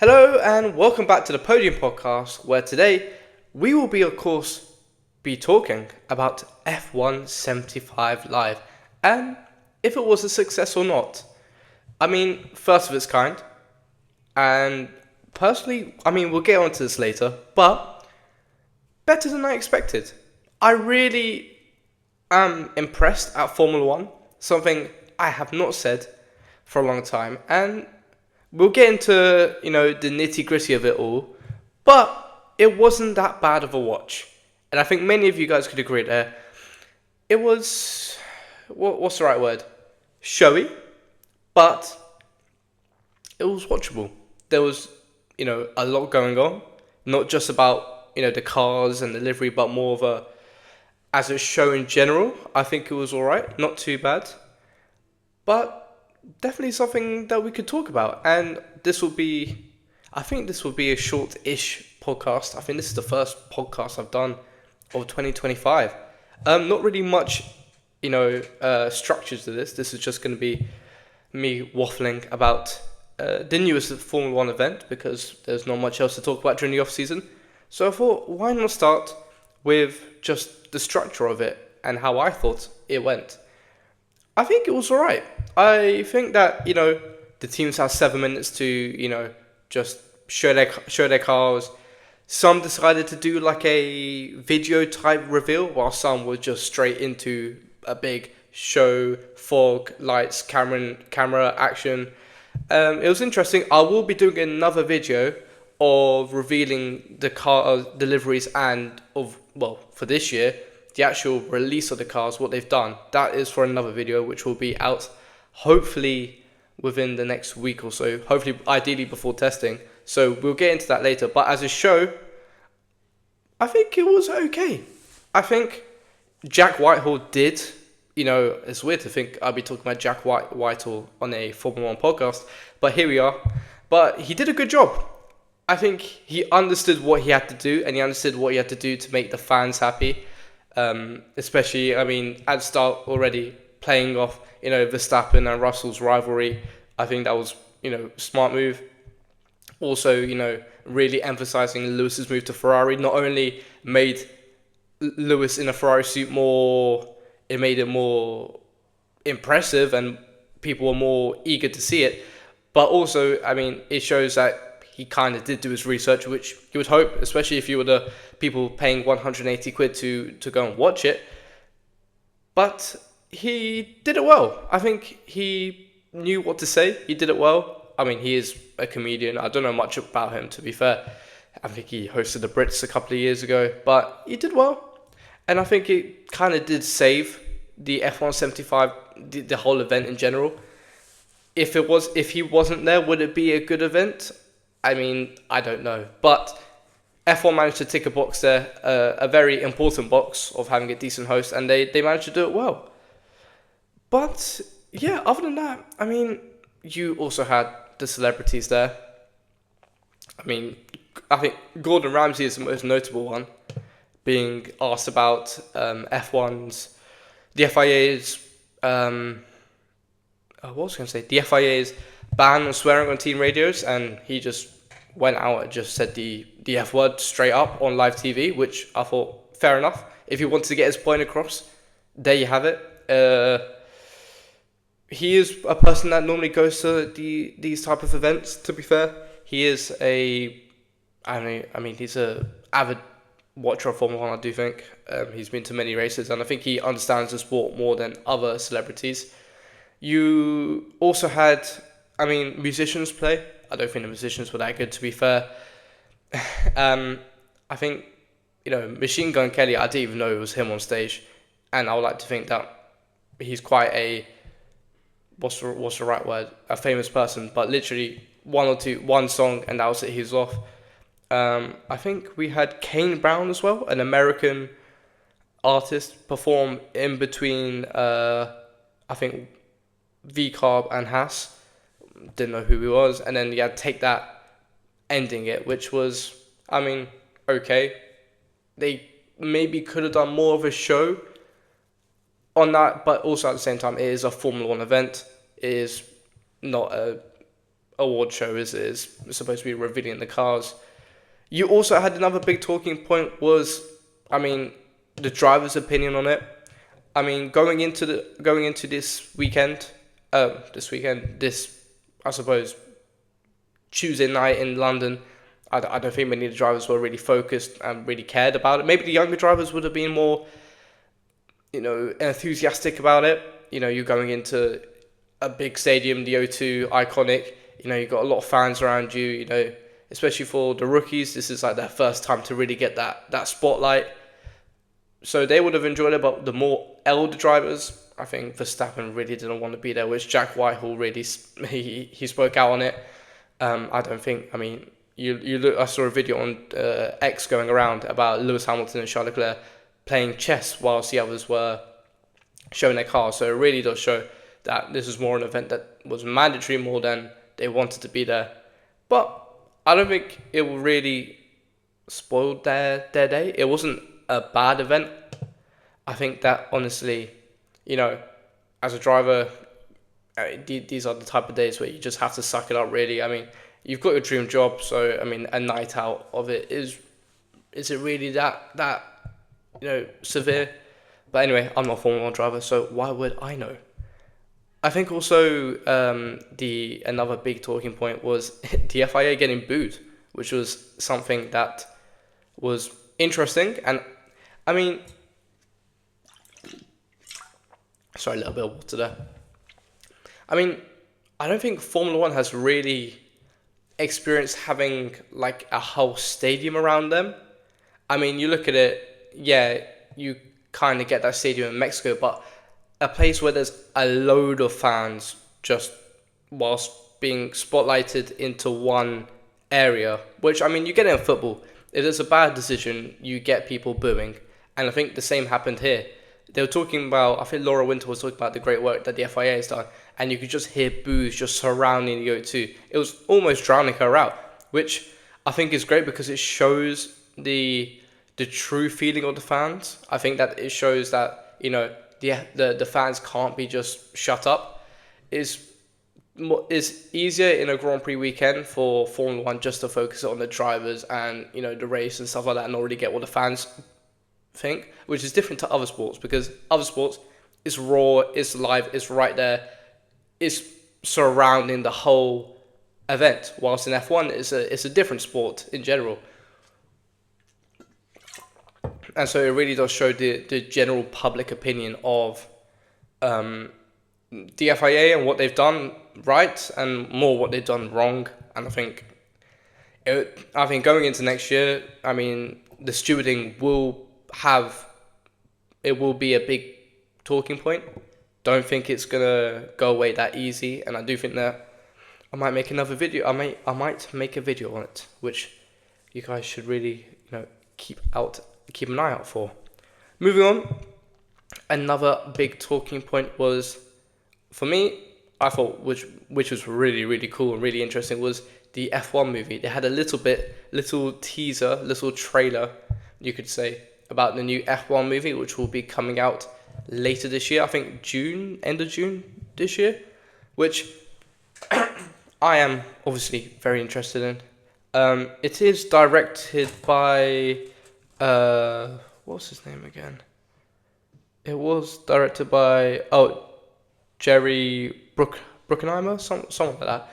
Hello and welcome back to the Podium Podcast, where today we will be talking about F1 75 Live and if it was a success or not. First of its kind, and personally, we'll get onto this later, but better than I expected. I really am impressed at Formula One, something I have not said for a long time, and we'll get into, the nitty-gritty of it all, but it wasn't that bad of a watch. And I think many of you guys could agree there. It was, what's the right word? Showy, but it was watchable. There was, a lot going on, not just about, the cars and the livery, but more of as a show in general. I think it was alright, not too bad. But definitely something that we could talk about, and I think this will be a short-ish podcast. I think this is the first podcast I've done of 2025. Not really much, structure to this. This is just going to be me waffling about the newest Formula One event because there's not much else to talk about during the off season. So I thought, why not start with just the structure of it and how I thought it went. I think it was alright. I think that, the teams have 7 minutes to, just show their cars. Some decided to do like a video type reveal, while some were just straight into a big show, fog, lights, camera action. It was interesting. I will be doing another video of revealing the car deliveries and for this year, the actual release of the cars, what they've done. That is for another video, which will be out hopefully within the next week or so. Hopefully, ideally before testing. So we'll get into that later. But as a show, I think it was okay. I think Jack Whitehall did, it's weird to think I'll be talking about Jack Whitehall on a Formula 1 podcast, but here we are. But he did a good job. I think he understood what he had to do, and he understood what he had to do to make the fans happy. Especially, at the start already playing off, Verstappen and Russell's rivalry. I think that was, smart move. Also, really emphasizing Lewis's move to Ferrari not only made Lewis in a Ferrari suit it made it more impressive and people were more eager to see it. But also, it shows that he kind of did do his research, which you would hope, especially if you were the people paying 180 quid to go and watch it. But he did it well. I think he knew what to say. He did it well. He is a comedian. I don't know much about him, to be fair. I think he hosted the Brits a couple of years ago, but he did well. And I think it kind of did save the F1 75, the whole event in general. If he wasn't there, would it be a good event? I don't know. But F1 managed to tick a box there, a very important box of having a decent host, and they managed to do it well. But, yeah, other than that, you also had the celebrities there. I think Gordon Ramsay is the most notable one, being asked about F1's, the FIA's, the FIA's ban on swearing on team radios, and he just went out and just said the F word straight up on live TV, which I thought fair enough. If he wanted to get his point across, there you have it. He is a person that normally goes to these type of events, to be fair. He is he's a avid watcher of Formula 1, I do think. He's been to many races, and I think he understands the sport more than other celebrities. You also had, musicians play. I don't think the musicians were that good, to be fair. I think, Machine Gun Kelly, I didn't even know it was him on stage. And I would like to think that he's quite a, what's the right word? A famous person. But literally one song, and that was it, he was off. I think we had Kane Brown as well, an American artist, perform in between, I think, V-Carb and Haas. Didn't know who he was. And then you had Take That ending it, which was, okay. They maybe could have done more of a show on that, but also at the same time, it is a Formula 1 event. It is not a award show is supposed to be revealing the cars. You also had another big talking point was, I mean, the driver's opinion on it. I mean, going into this I suppose Tuesday night in London, I don't think many of the drivers were really focused and really cared about it. Maybe the younger drivers would have been more, enthusiastic about it. You're going into a big stadium, the O2, iconic. You've got a lot of fans around you. Especially for the rookies, this is like their first time to really get that spotlight. So they would have enjoyed it, but the more elder drivers, I think Verstappen really didn't want to be there, which Jack Whitehall really he spoke out on it. I don't think. I mean, you look. I saw a video on X going around about Lewis Hamilton and Charles Leclerc playing chess whilst the others were showing their cars. So it really does show that this was more an event that was mandatory more than they wanted to be there. But I don't think it really spoiled their day. It wasn't a bad event. I think that honestly, as a driver, these are the type of days where you just have to suck it up. Really, I mean, you've got your dream job, so I mean, a night out of it is it really that severe? But anyway, I'm not a Formula One driver, so why would I know? I think also another big talking point was the FIA getting booed, which was something that was interesting. And I mean, sorry, a little bit of water there. I mean, I don't think Formula One has really experienced having like a whole stadium around them. I mean, you look at it, yeah, you kind of get that stadium in Mexico, but a place where there's a load of fans just whilst being spotlighted into one area, which, I mean, you get it in football. If there's a bad decision, you get people booing. And I think the same happened here. They were talking about, I think Laura Winter was talking about the great work that the FIA has done, and you could just hear boos just surrounding the O2. It was almost drowning her out, which I think is great because it shows the true feeling of the fans. I think that it shows that, the fans can't be just shut up. It's easier in a Grand Prix weekend for Formula One just to focus on the drivers and, the race and stuff like that and not really get what the fans think, which is different to other sports because other sports, it's raw, it's live, it's right there, it's surrounding the whole event, whilst in F1 it's a different sport in general. And so it really does show the general public opinion of the FIA and what they've done right and more what they've done wrong. And I think going into next year, I mean, the stewarding will be a big talking point. Don't think it's gonna go away that easy, and I do think that I might make another video. I might make a video on it, which you guys should really keep an eye out for. Moving on, another big talking point was, for me, I thought which was really, really cool and really interesting was the F1 movie. They had a little teaser, little trailer, you could say, about the new F1 movie, which will be coming out later this year. I think end of June this year, which I am obviously very interested in. It is directed by, what's his name again? It was directed by, Jerry Bruckheimer, someone like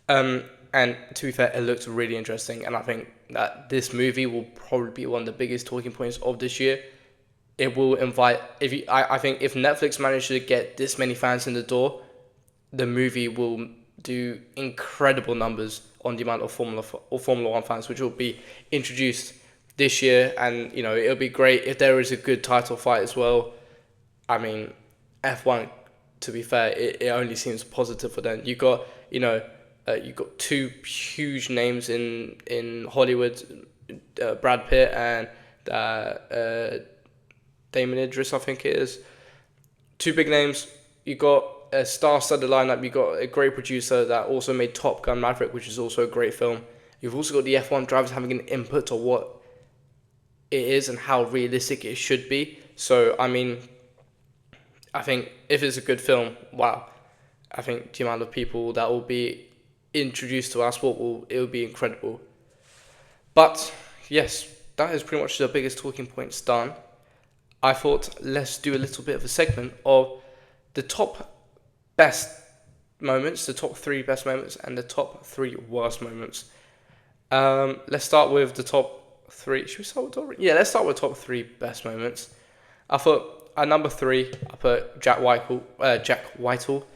that. And to be fair, it looks really interesting, and I think that this movie will probably be one of the biggest talking points of this year. It will invite, I think if Netflix manages to get this many fans in the door, the movie will do incredible numbers on the amount of Formula One fans, which will be introduced this year. And it'll be great if there is a good title fight as well. I mean, F1, to be fair, it only seems positive for them. You got two huge names in Hollywood, Brad Pitt and Damon Idris, I think it is. Two big names. You got a star-studded lineup. You got a great producer that also made Top Gun Maverick, which is also a great film. You've also got the F1 drivers having an input to what it is and how realistic it should be. So, I mean, I think if it's a good film, wow. I think the amount of people that will be introduced to our sport, it will be incredible. But yes, that is pretty much the biggest talking points done. I thought let's do a little bit of a segment of the top best moments, the top 3 best moments, and the top 3 worst moments. Let's start with the top 3. Should we start with top 3? Yeah, let's start with top 3 best moments. I thought at number 3, I put Jack Whitehall.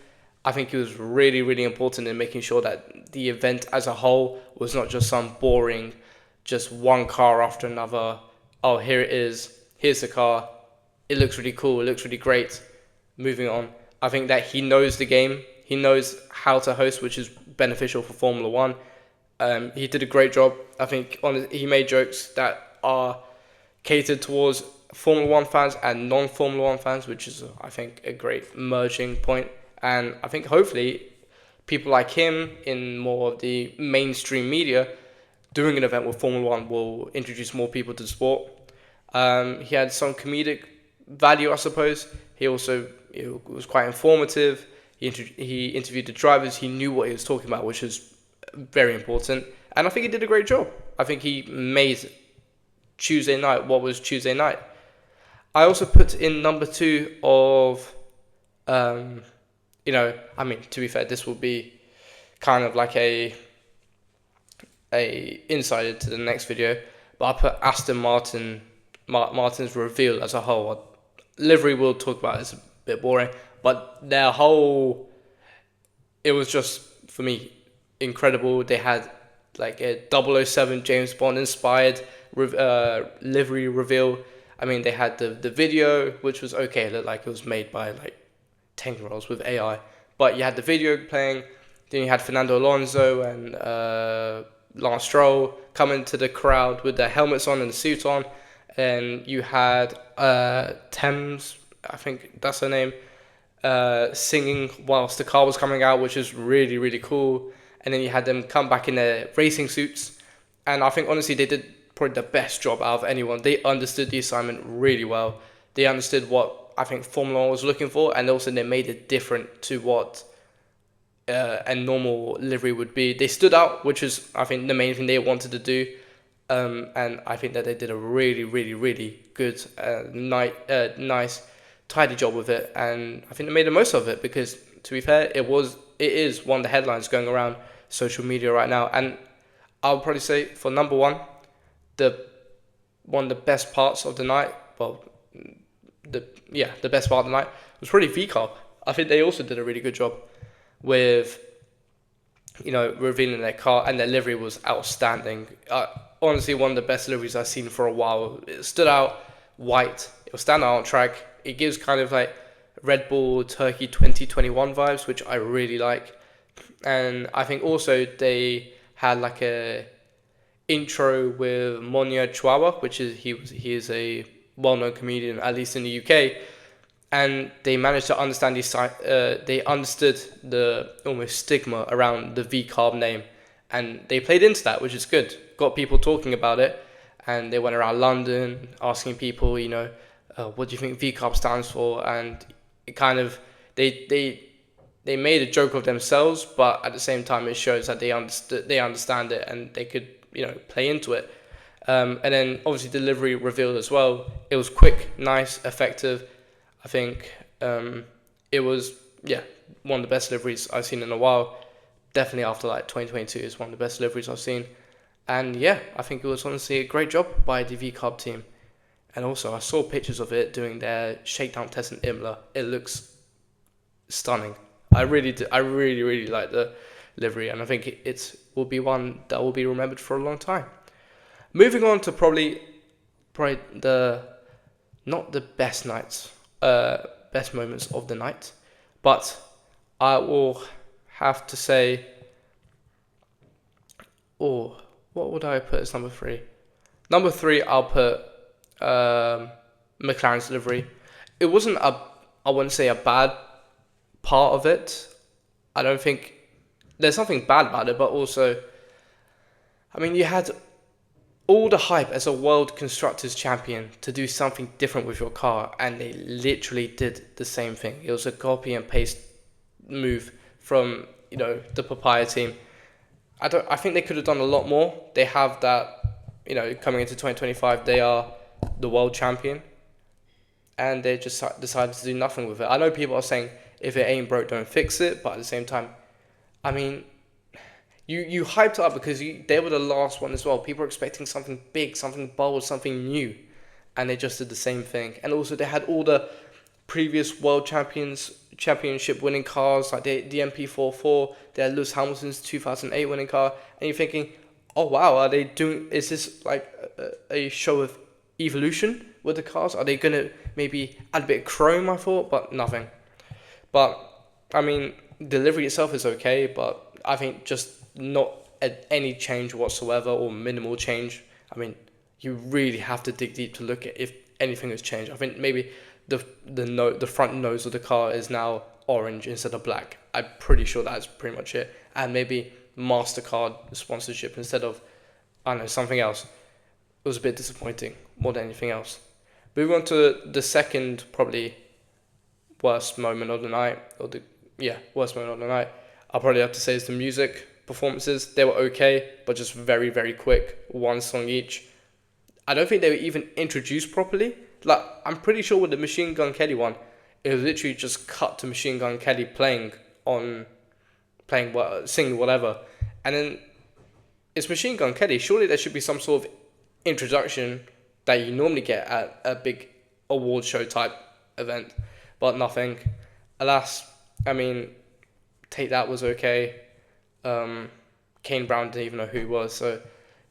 I think he was really, really important in making sure that the event as a whole was not just some boring, just one car after another. Oh, here it is. Here's the car. It looks really cool. It looks really great. Moving on. I think that he knows the game. He knows how to host, which is beneficial for Formula One. He did a great job. I think he made jokes that are catered towards Formula One fans and non-Formula One fans, which is, I think, a great merging point. And I think hopefully people like him in more of the mainstream media doing an event with Formula One will introduce more people to the sport. He had some comedic value, I suppose. He also was quite informative. He interviewed the drivers. He knew what he was talking about, which is very important. And I think he did a great job. I think he made Tuesday night what was Tuesday night. I also put in number 2 of, I mean, to be fair, this will be kind of like a insider to the next video, but I put Aston Martin's reveal as a whole. Livery we'll talk about, it's a bit boring, but their whole, it was just, for me, incredible. They had like a 007 James Bond inspired livery reveal. I mean, they had the video, which was okay. It looked like it was made by like 10-year-olds with AI. But you had the video playing. Then you had Fernando Alonso and Lance Stroll coming to the crowd with their helmets on and the suit on. And you had Thames, I think that's her name, singing whilst the car was coming out, which is really, really cool. And then you had them come back in their racing suits. And I think, honestly, they did probably the best job out of anyone. They understood the assignment really well. They understood what I think Formula One was looking for, and also they made it different to what a normal livery would be. They stood out, which is, I think, the main thing they wanted to do. And I think that they did a really, really, really good, nice, tidy job with it. And I think they made the most of it because, to be fair, it is one of the headlines going around social media right now. And I'll probably say for number 1, one of the best parts of the night, the best part of the night was probably VCARB. I think they also did a really good job with, revealing their car, and their livery was outstanding. Honestly, one of the best liveries I've seen for a while. It stood out, white. It was stand out on track. It gives kind of like Red Bull Turkey 2021 vibes, which I really like. And I think also they had like a intro with Monia Chwawa, which is he is a well-known comedian, at least in the UK, and they managed to understand they understood the almost stigma around the VCARB name, and they played into that, which is good. Got people talking about it, and they went around London asking people, what do you think VCARB stands for? And it kind of they made a joke of themselves, but at the same time, it shows that they understand it, and they could play into it. And then obviously delivery revealed as well. It was quick, nice, effective. I think it was one of the best deliveries I've seen in a while. Definitely after like 2022 is one of the best deliveries I've seen. And I think it was honestly a great job by the VCARB team. And also I saw pictures of it doing their shakedown test in Imola. It looks stunning. I really really like the livery, and I think it will be one that will be remembered for a long time. Moving on to probably not the best best moments of the night, but I will have to say, what would I put as number 3? Number 3, I'll put McLaren's delivery. It wasn't I wouldn't say a bad part of it. I don't think there's nothing bad about it, but also, I mean, you had all the hype as a world constructors champion to do something different with your car, and they literally did the same thing. It was a copy and paste move from the Papaya team, I think they could have done a lot more. They have that, coming into 2025, they are the world champion, and they just decided to do nothing with it. I know people are saying if it ain't broke, don't fix it, but at the same time, I mean, you hyped it up because they were the last one as well. People were expecting something big, something bold, something new, and they just did the same thing. And also, they had all the previous world championship winning cars, like the MP44. They had Lewis Hamilton's 2008 winning car, and you're thinking, oh wow, are they doing? Is this like a show of evolution with the cars? Are they gonna maybe add a bit of chrome? I thought, but nothing. But I mean, delivery itself is okay, but I think just not any change whatsoever or minimal change. I mean, you really have to dig deep to look at if anything has changed. I think maybe the front nose of the car is now orange instead of black. I'm pretty sure that's pretty much it. And maybe MasterCard sponsorship instead of, I don't know, something else. It was a bit disappointing more than anything else. Moving on to the second probably worst moment of the night, worst moment of the night, I'll probably have to say is the music performances. They were okay, but just very, very quick, one song each. I don't think they were even introduced properly. Like, I'm pretty sure with the Machine Gun Kelly one, it was literally just cut to Machine Gun Kelly singing whatever. And then it's Machine Gun Kelly. Surely there should be some sort of introduction that you normally get at a big award show type event, but nothing. Alas, I mean, Take That was okay. Kane Brown didn't even know who he was, so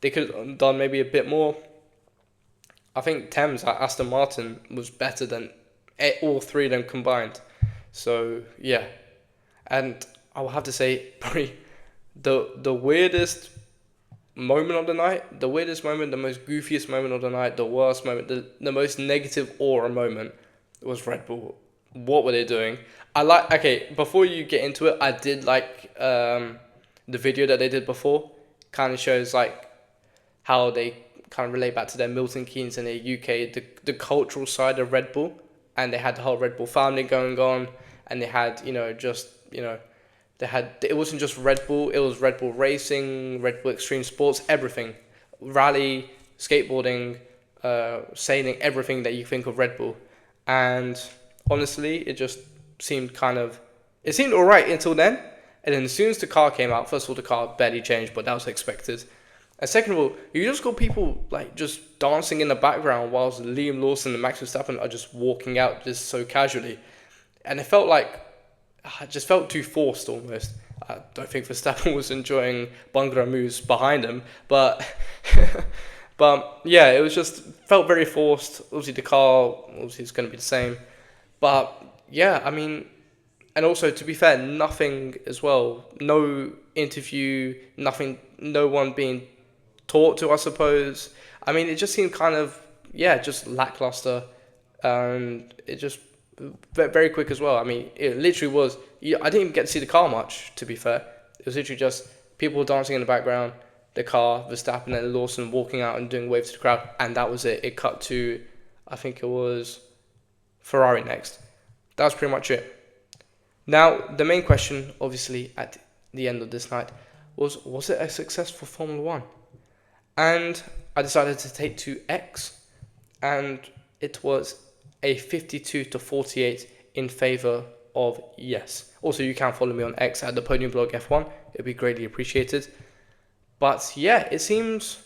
they could have done maybe a bit more. I think Thames at Aston Martin was better than all three of them combined. So yeah, and I will have to say probably the weirdest moment of the night, the most goofiest moment of the night, the worst moment, the most negative aura moment was Red Bull. What were they doing? Before you get into it, I did like the video that they did before. Kind of shows like how they kind of relate back to their Milton Keynes and their UK, the cultural side of Red Bull. And they had the whole Red Bull family going on, and they had, it wasn't just Red Bull, it was Red Bull Racing, Red Bull Extreme Sports, everything. Rally, skateboarding, sailing, everything that you think of Red Bull. And honestly, it just seemed alright until then. And then as soon as the car came out, first of all, the car barely changed, but that was expected. And second of all, you just got people like just dancing in the background whilst Liam Lawson and Max Verstappen are just walking out just so casually. And it just felt too forced almost. I don't think Verstappen was enjoying Bhangra moves behind him, but but yeah, it was just felt very forced. Obviously the car is going to be the same. But yeah, I mean, and also to be fair, nothing as well. No interview, nothing, no one being taught to, I suppose. I mean, it just seemed just lackluster, and it just very quick as well. I mean, it literally was. I didn't even get to see the car much, to be fair. It was literally just people dancing in the background, the car, Verstappen and Lawson walking out and doing waves to the crowd, and that was it. It cut to, I think it was Ferrari next. That was pretty much it. Now, the main question, obviously, at the end of this night was it a success for Formula One? And I decided to take to X, and it was a 52-48 in favour of yes. Also, you can follow me on X at the Podium Blog F1. It'd be greatly appreciated. But yeah, it seems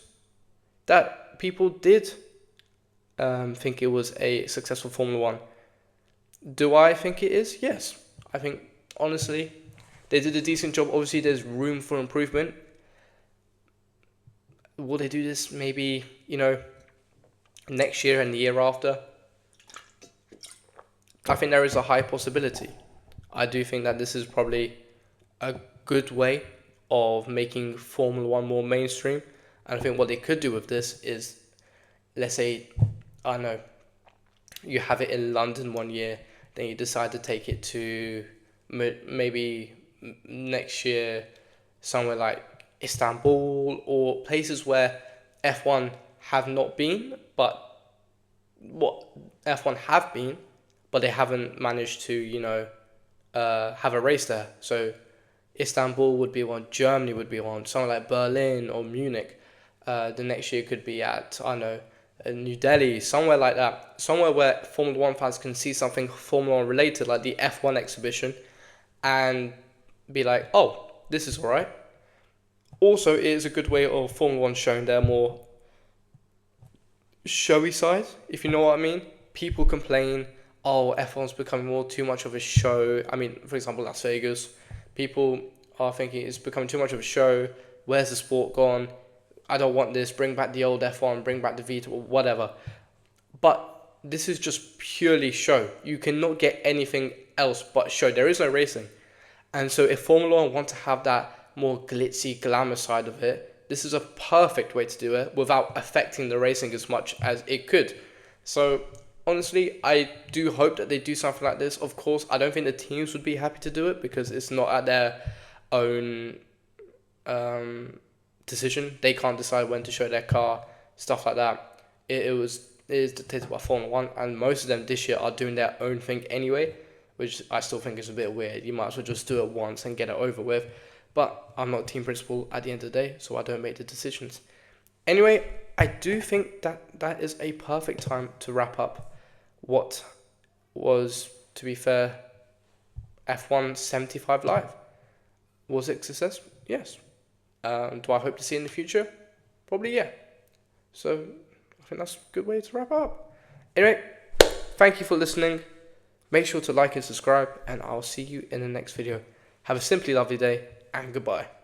that people did think it was a successful Formula One. Do I think it is? Yes. I think, honestly, they did a decent job. Obviously, there's room for improvement. Will they do this maybe, next year and the year after? I think there is a high possibility. I do think that this is probably a good way of making Formula One more mainstream. And I think what they could do with this is, let's say, I don't know, you have it in London one year, then you decide to take it to maybe next year somewhere like Istanbul or places where F1 have not been, but F1 have been, but they haven't managed to, have a race there. So Istanbul would be one, Germany would be one, somewhere like Berlin or Munich. The next year could be at, I don't know, New Delhi, somewhere like that. Somewhere where Formula One fans can see something Formula One related, like the F1 exhibition, and be like, oh, this is alright. Also, it is a good way of Formula One showing their more showy side, if you know what I mean. People complain, oh, F1's becoming too much of a show. I mean, for example, Las Vegas. People are thinking it's becoming too much of a show. Where's the sport gone? I don't want this. Bring back the old F1, bring back the V2, or whatever. But this is just purely show. You cannot get anything else but show. There is no racing. And so if Formula One want to have that more glitzy, glamour side of it, this is a perfect way to do it without affecting the racing as much as it could. So honestly, I do hope that they do something like this. Of course, I don't think the teams would be happy to do it because it's not at their own decision. They can't decide when to show their car, stuff like that. It is dictated by Formula One, and most of them this year are doing their own thing anyway, which I still think is a bit weird. You might as well just do it once and get it over with. But I'm not team principal at the end of the day, so I don't make the decisions. Anyway, I do think that is a perfect time to wrap up what was, to be fair, F1 75 Live. Was it a success? Yes. Do I hope to see it in the future? Probably, yeah. So I think that's a good way to wrap up. Anyway, thank you for listening. Make sure to like and subscribe, and I'll see you in the next video. Have a simply lovely day, and goodbye.